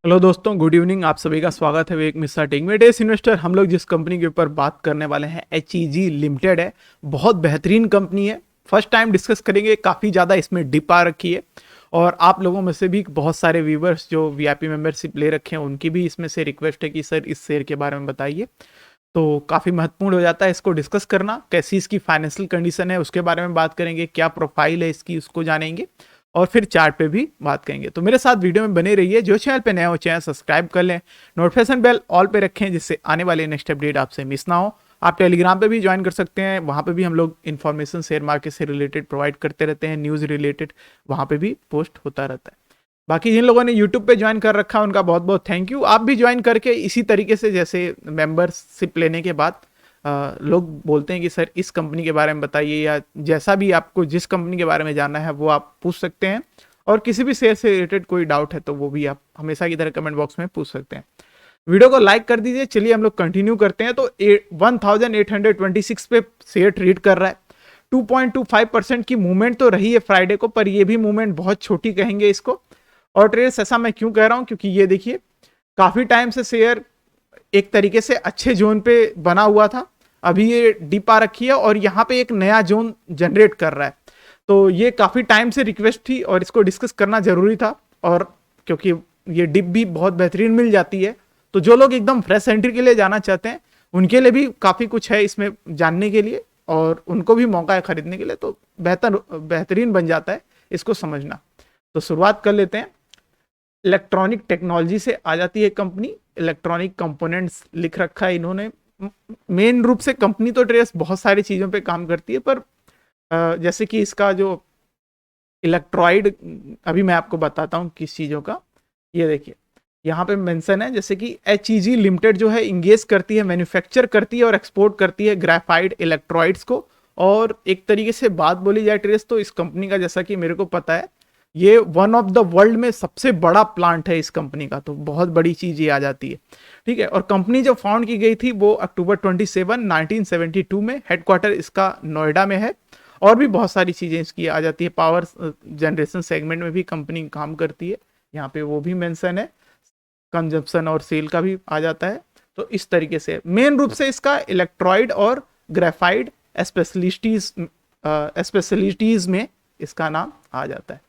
Hello दोस्तों, good evening. आप सभी का स्वागत है विवेक मिश्रा टेक में। डेस इन्वेस्टर हम लोग जिस कंपनी के ऊपर बात करने वाले हैं HEG लिमिटेड है। बहुत बेहतरीन कंपनी है। फर्स्ट टाइम डिस्कस करेंगे। काफ़ी ज़्यादा इसमें डिप आ रखी है और आप लोगों में से भी बहुत सारे व्यूवर्स जो VIP मेंबरशिप ले रखे हैं उनकी भी इसमें से रिक्वेस्ट है कि सर इस शेयर के बारे में बताइए। तो काफ़ी महत्वपूर्ण हो जाता है इसको डिस्कस करना। कैसी इसकी फाइनेंशियल कंडीशन है उसके बारे में बात करेंगे, क्या प्रोफाइल है इसकी उसको जानेंगे और फिर चार्ट पे भी बात करेंगे। तो मेरे साथ वीडियो में बने रहिए। जो चैनल पे नए हो चैनल सब्सक्राइब कर लें, नोटिफिकेशन बेल ऑल पे रखें जिससे आने वाले नेक्स्ट अपडेट आपसे मिस ना हो। आप टेलीग्राम पे भी ज्वाइन कर सकते हैं, वहाँ पे भी हम लोग इन्फॉर्मेशन शेयर मार्केट से रिलेटेड प्रोवाइड करते रहते हैं, न्यूज़ रिलेटेड वहाँ पे भी पोस्ट होता रहता है। बाकी जिन लोगों ने यूट्यूब पे ज्वाइन कर रखा है उनका बहुत बहुत थैंक यू। आप भी ज्वाइन करके इसी तरीके से, जैसे मेंबरशिप लेने के बाद लोग बोलते हैं कि सर इस कंपनी के बारे में बताइए, या जैसा भी आपको जिस कंपनी के बारे में जानना है वो आप पूछ सकते हैं। और किसी भी शेयर से रिलेटेड कोई डाउट है तो वो भी आप हमेशा की तरह कमेंट बॉक्स में पूछ सकते हैं। वीडियो को लाइक कर दीजिए। चलिए हम लोग कंटिन्यू करते हैं। तो 1826 पे शेयर ट्रेड कर रहा है। 2.25% की मूवमेंट तो रही है फ्राइडे को, पर ये भी मूवमेंट बहुत छोटी कहेंगे इसको। और ट्रेड्स ऐसा मैं क्यों कह रहा हूं, क्योंकि ये देखिए काफी टाइम से शेयर एक तरीके से अच्छे जोन पे बना हुआ था। अभी ये डिप आ रखी है और यहाँ पे एक नया जोन जनरेट कर रहा है। तो ये काफी टाइम से रिक्वेस्ट थी और इसको डिस्कस करना जरूरी था। और क्योंकि ये डिप भी बहुत बेहतरीन मिल जाती है, तो जो लोग एकदम फ्रेश एंट्री के लिए जाना चाहते हैं उनके लिए भी काफी कुछ है इसमें जानने के लिए, और उनको भी मौका है खरीदने के लिए। तो बेहतरीन बन जाता है इसको समझना। तो शुरुआत कर लेते हैं। इलेक्ट्रॉनिक टेक्नोलॉजी से आ जाती है कंपनी। इलेक्ट्रॉनिक कंपोनेंट्स लिख रखा है इन्होंने। मेन रूप से कंपनी तो ट्रेस बहुत सारी चीजों पे काम करती है, पर जैसे कि इसका जो इलेक्ट्रॉइड, अभी मैं आपको बताता हूँ किस चीजों का। ये देखिए यहाँ पे मेंशन है, जैसे कि HEG लिमिटेड जो है इंगेज करती है, मैन्युफैक्चर करती है और एक्सपोर्ट करती है ग्रेफाइट इलेक्ट्रॉइड्स को। और एक तरीके से बात बोली जाए ट्रेस, तो इस कंपनी का जैसा कि मेरे को पता है ये वन ऑफ द वर्ल्ड में सबसे बड़ा प्लांट है इस कंपनी का। तो बहुत बड़ी चीज ये आ जाती है, ठीक है। और कंपनी जो फाउंड की गई थी वो अक्टूबर 27 1972 में। हेडक्वार्टर इसका नोएडा में है। और भी बहुत सारी चीजें इसकी आ जाती है। पावर जनरेशन सेगमेंट में भी कंपनी काम करती है, यहाँ पे वो भी मेंशन है। कंजप्शन और सेल का भी आ जाता है। तो इस तरीके से मेन रूप से इसका इलेक्ट्रॉइड और ग्रेफाइड स्पेशलिटीज में इसका नाम आ जाता है।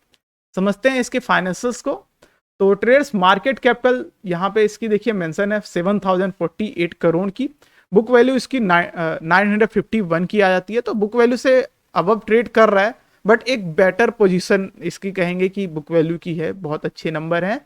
समझते हैं इसके फाइनेंसियल्स को। तो ट्रेड्स मार्केट कैपिटल यहाँ पे इसकी देखिए मेंशन है 7048 करोड़ की। बुक वैल्यू इसकी 951 की आ जाती है। तो बुक वैल्यू से अबव ट्रेड कर रहा है, बट एक बेटर पोजीशन इसकी कहेंगे कि बुक वैल्यू की है। बहुत अच्छे नंबर हैं।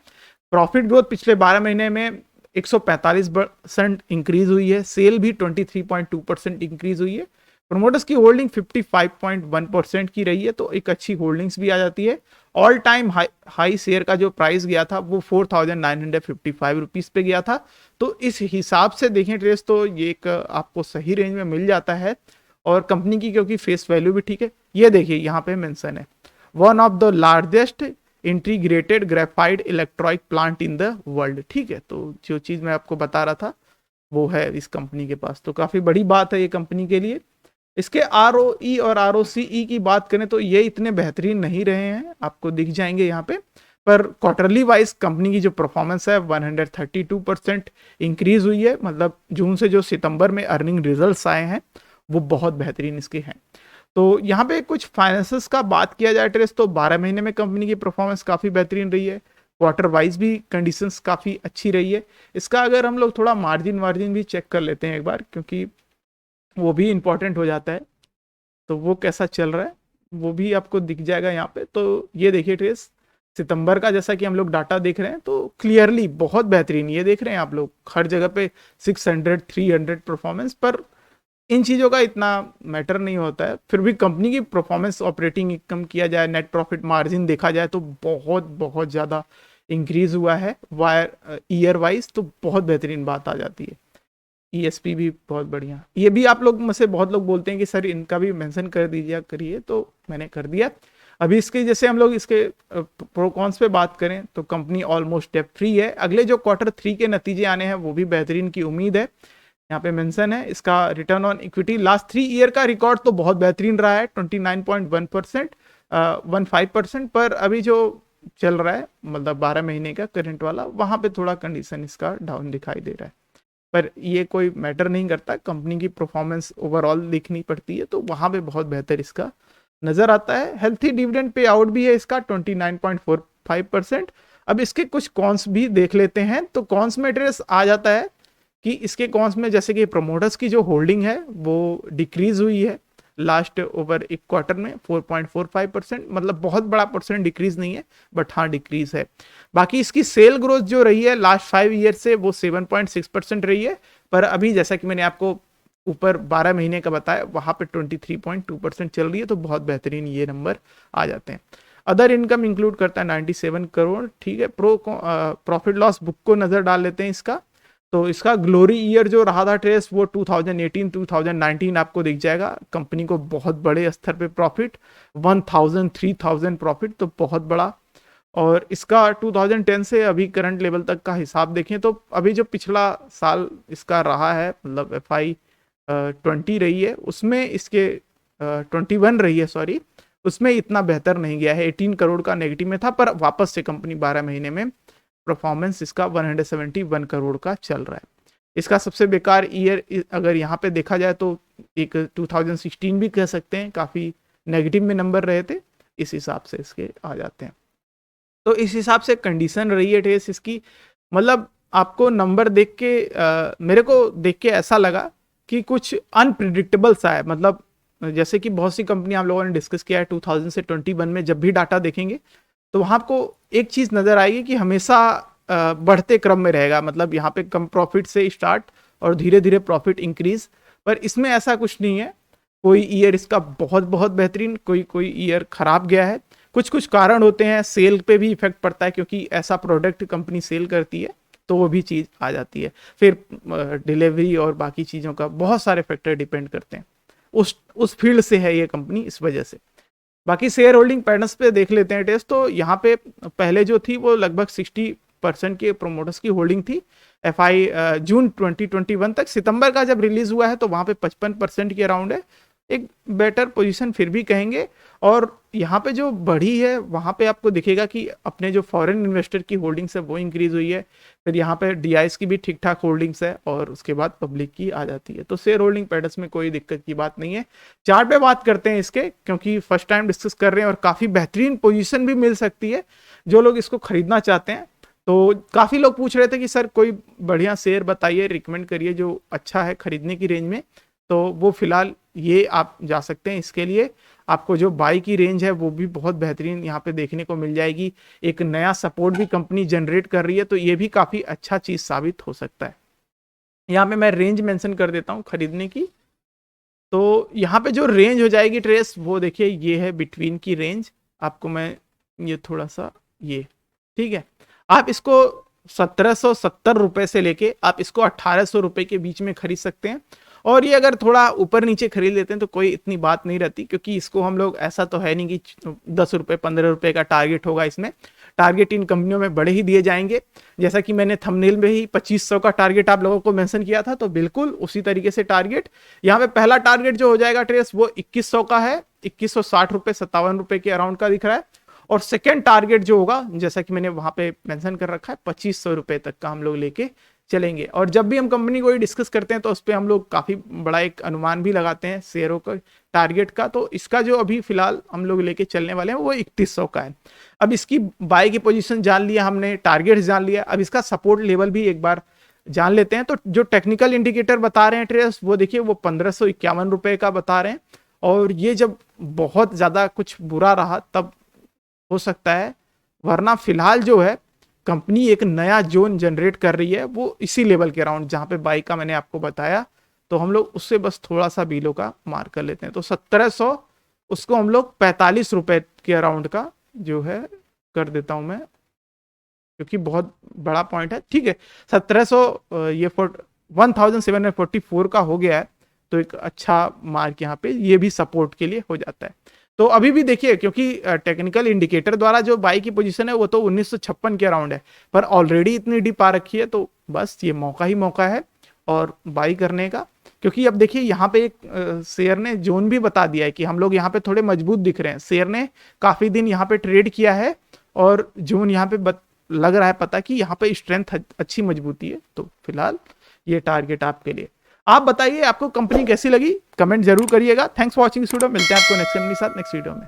प्रॉफिट ग्रोथ पिछले 12 महीने में 145% इंक्रीज हुई है। सेल भी 23.2% इंक्रीज हुई है। प्रोमोटर्स की होल्डिंग 55.1% की रही है, तो एक अच्छी होल्डिंग्स भी आ जाती है। ऑल टाइम हाई शेयर का जो प्राइस गया था वो 4955 रुपीज पे गया था। तो इस हिसाब से देखें ट्रेस, तो ये एक आपको सही रेंज में मिल जाता है। और कंपनी की क्योंकि फेस वैल्यू भी ठीक है। ये देखिए यहाँ पे मेंशन है one of the largest integrated graphite electronic plant in the world, ठीक है। तो जो चीज मैं आपको बता रहा था वो है इस कंपनी के पास। तो काफी बड़ी बात है ये कंपनी के लिए। इसके ROE और ROCE की बात करें तो ये इतने बेहतरीन नहीं रहे हैं, आपको दिख जाएंगे यहाँ पे। पर क्वार्टरली वाइज कंपनी की जो परफॉर्मेंस है 132% इंक्रीज हुई है। मतलब जून से जो सितंबर में अर्निंग रिजल्ट्स आए हैं वो बहुत बेहतरीन इसके हैं। तो यहाँ पे कुछ फाइनेंसेस का बात किया जाए ट्रेस, तो 12 महीने में कंपनी की परफॉर्मेंस काफी बेहतरीन रही है। क्वार्टर वाइज भी कंडीशंस काफी अच्छी रही है। इसका अगर हम लोग थोड़ा मार्जिन वार्जिन भी चेक कर लेते हैं एक बार, क्योंकि वो भी इंपॉर्टेंट हो जाता है। तो वो कैसा चल रहा है वो भी आपको दिख जाएगा यहाँ पे। तो ये देखिए ट्रेस सितंबर का जैसा कि हम लोग डाटा देख रहे हैं तो क्लियरली बहुत बेहतरीन ये देख रहे हैं आप लोग। हर जगह पे 600 300 परफॉर्मेंस, पर इन चीज़ों का इतना मैटर नहीं होता है। फिर भी कंपनी की परफॉर्मेंस, ऑपरेटिंग इनकम किया जाए, नेट प्रॉफिट मार्जिन देखा जाए तो बहुत बहुत ज़्यादा इंक्रीज हुआ है वायर ईयर वाइज। तो बहुत बेहतरीन बात आ जाती है। ESP भी बहुत बढ़िया। ये भी आप लोग में से बहुत लोग बोलते हैं कि सर इनका भी मेंशन कर दीजिए करिए, तो मैंने कर दिया। अभी इसके जैसे हम लोग इसके प्रोकॉन्स पे बात करें तो कंपनी ऑलमोस्ट डेट फ्री है। अगले जो Q3 के नतीजे आने हैं वो भी बेहतरीन की उम्मीद है। यहाँ पे मेंशन है इसका return on equity last 3 year का रिकॉर्ड तो बहुत बेहतरीन रहा है 29.1% 15%। पर अभी जो चल रहा है, मतलब 12 महीने का करंट वाला, वहां पे थोड़ा कंडीशन इसका डाउन दिखाई दे रहा है। पर ये कोई मैटर नहीं करता, कंपनी की परफॉर्मेंस ओवरऑल देखनी पड़ती है, तो वहां पे बहुत बेहतर इसका नजर आता है। हेल्थी डिविडेंड पे आउट भी है इसका 29.45%। अब इसके कुछ कॉन्स भी देख लेते हैं। तो कॉन्स में एड्रेस आ जाता है कि इसके कॉन्स में जैसे कि प्रोमोटर्स की जो होल्डिंग है वो डिक्रीज हुई है लास्ट ओवर एक क्वार्टर में 4.45%, मतलब बहुत बड़ा परसेंट डिक्रीज नहीं है, बट हाँ डिक्रीज है। बाकी इसकी सेल ग्रोथ जो रही है लास्ट 5 ईयर से वो 7.6% रही है, पर अभी जैसा कि मैंने आपको ऊपर 12 महीने का बताया वहां पे 23.2% चल रही है, तो बहुत बेहतरीन ये नंबर आ जाते हैं। अदर इनकम इंक्लूड करता है 97 करोड़, ठीक है। प्रॉफिट लॉस बुक को नजर डाल लेते हैं इसका। तो इसका ग्लोरी ईयर जो रहा था ट्रेस वो 2018 2019 आपको दिख जाएगा। कंपनी को बहुत बड़े स्तर पे प्रॉफिट 1000 3000 प्रॉफिट, तो बहुत बड़ा। और इसका 2010 से अभी करंट लेवल तक का हिसाब देखें तो अभी जो पिछला साल इसका रहा है, मतलब FY 20 रही है, उसमें इसके 21 रही है सॉरी, उसमें इतना बेहतर नहीं गया है। 18 करोड़ का नेगेटिव में था, पर वापस से कंपनी 12 महीने में परफॉर्मेंस इसका 171 करोड़ का चल रहा है। इसका सबसे बेकार ईयर अगर यहाँ पे देखा जाए तो एक 2016 भी कह सकते हैं, काफी नेगेटिव में नंबर रहे थे, इस हिसाब से इसके आ जाते हैं। तो इस हिसाब से कंडीशन रही है टेस इसकी। मतलब आपको नंबर देख के मेरे को देख के ऐसा लगा कि कुछ अनप्रिडिक्टेबल सा है। मतलब जैसे कि बहुत सी कंपनी आप लोगों ने डिस्कस किया है 2000 से 21 में, जब भी डाटा देखेंगे तो वहां आपको एक चीज नजर आएगी कि हमेशा बढ़ते क्रम में रहेगा। मतलब यहाँ पे कम प्रॉफिट से स्टार्ट और धीरे धीरे प्रॉफिट इंक्रीज, पर इसमें ऐसा कुछ नहीं है। कोई ईयर इसका बहुत बहुत बेहतरीन, कोई कोई ईयर खराब गया है। कुछ कुछ कारण होते हैं, सेल पे भी इफेक्ट पड़ता है क्योंकि ऐसा प्रोडक्ट कंपनी सेल करती है, तो वो भी चीज आ जाती है। फिर डिलीवरी और बाकी चीजों का बहुत सारे फैक्टर डिपेंड करते हैं। उस फील्ड से है ये कंपनी, इस वजह से। बाकी शेयर होल्डिंग पैटर्न्स पे देख लेते हैं टेस्ट। तो यहाँ पे पहले जो थी वो लगभग 60% के प्रोमोटर्स की होल्डिंग थी FY जून 2021 तक। सितंबर का जब रिलीज हुआ है तो वहां पे 55% के अराउंड है, एक बेटर पोजीशन फिर भी कहेंगे। और यहाँ पे जो बढ़ी है वहां पे आपको दिखेगा कि अपने जो फॉरेन इन्वेस्टर की होल्डिंग्स है वो इंक्रीज हुई है। फिर यहाँ पे DIs की भी ठीक ठाक होल्डिंग्स है, और उसके बाद पब्लिक की आ जाती है। तो शेयर होल्डिंग पैटर्न्स में कोई दिक्कत की बात नहीं है। चार्ट पे बात करते हैं इसके, क्योंकि फर्स्ट टाइम डिस्कस कर रहे हैं और काफी बेहतरीन पोजीशन भी मिल सकती है जो लोग इसको खरीदना चाहते हैं। तो काफी लोग पूछ रहे थे कि सर कोई बढ़िया शेयर बताइए, रिकमेंड करिए जो अच्छा है खरीदने की रेंज में। तो वो फिलहाल ये आप जा सकते हैं। इसके लिए आपको जो बाई की रेंज है वो भी बहुत बेहतरीन यहाँ पे देखने को मिल जाएगी। एक नया सपोर्ट भी कंपनी जनरेट कर रही है, तो ये भी काफी अच्छा चीज साबित हो सकता है। यहाँ पे मैं रेंज मेंशन कर देता हूँ खरीदने की। तो यहाँ पे जो रेंज हो जाएगी ट्रेस, वो देखिए ये है बिटवीन की रेंज। आपको मैं ये थोड़ा सा ये, ठीक है, आप इसको 1770 रुपए से लेके आप इसको 1800 रुपए के बीच में खरीद सकते हैं। और ये अगर थोड़ा ऊपर नीचे खरीद लेते हैं तो कोई इतनी बात नहीं रहती, क्योंकि इसको हम लोग ऐसा तो है नहीं कि 10 रुपए 15 रुपए का टारगेट होगा। इसमें टारगेट इन कंपनियों में बड़े ही दिए जाएंगे। जैसा कि मैंने थंबनेल में ही 2500 का टारगेट आप लोगों को मेंशन किया था, तो बिल्कुल उसी तरीके से टारगेट यहाँ पे पहला टारगेट जो हो जाएगा ट्रेस वो 2100 का है, 2160 रुपए 57 रुपए के अराउंड का दिख रहा है। और सेकेंड टारगेट जो होगा, जैसा कि मैंने वहां पे मेंशन कर रखा है, 2500 रुपए तक का हम लोग लेके चलेंगे। और जब भी हम कंपनी को डिस्कस करते हैं तो उस पर हम लोग काफी बड़ा एक अनुमान भी लगाते हैं शेयरों का टारगेट का। तो इसका जो अभी फिलहाल हम लोग लेके चलने वाले हैं वो 3100 का है। अब इसकी बाय की पोजीशन जान लिया हमने, टारगेट जान लिया, अब इसका सपोर्ट लेवल भी एक बार जान लेते हैं। तो जो टेक्निकल इंडिकेटर बता रहे हैं ट्रेस, वो देखिए वो 1551 रुपए का बता रहे हैं। और ये जब बहुत ज्यादा कुछ बुरा रहा तब हो सकता है, वरना फिलहाल जो है कंपनी एक नया जोन जनरेट कर रही है वो इसी लेवल के अराउंड जहां पे बाई का मैंने आपको बताया। तो हम लोग उससे बस थोड़ा सा बिलो का मार कर लेते हैं। तो 1700 उसको हम लोग 45 रुपए के अराउंड का जो है कर देता हूं मैं, क्योंकि बहुत बड़ा पॉइंट है। ठीक है, 1700 ये 1744 का हो गया है, तो एक अच्छा मार्क यहाँ पे ये भी सपोर्ट के लिए हो जाता है। तो अभी भी देखिए, क्योंकि टेक्निकल इंडिकेटर द्वारा जो बाई की पोजीशन है वो तो 1956 के अराउंड है, पर ऑलरेडी इतनी डीप आ रखी है, तो बस ये मौका ही मौका है और बाई करने का। क्योंकि अब देखिए यहाँ पे एक शेयर ने जोन भी बता दिया है कि हम लोग यहाँ पे थोड़े मजबूत दिख रहे हैं। शेयर ने काफी दिन यहाँ पे ट्रेड किया है और जोन यहाँ पे लग रहा है पता कि यहाँ पे स्ट्रेंथ अच्छी मजबूती है, तो फिलहाल ये टारगेट आपके लिए। आप बताइए आपको कंपनी कैसी लगी, कमेंट जरूर करिएगा। थैंक्स फॉर वॉचिंग इस वीडियो, मिलते हैं आपको नेक्स्ट कंपनी के साथ नेक्स्ट वीडियो में।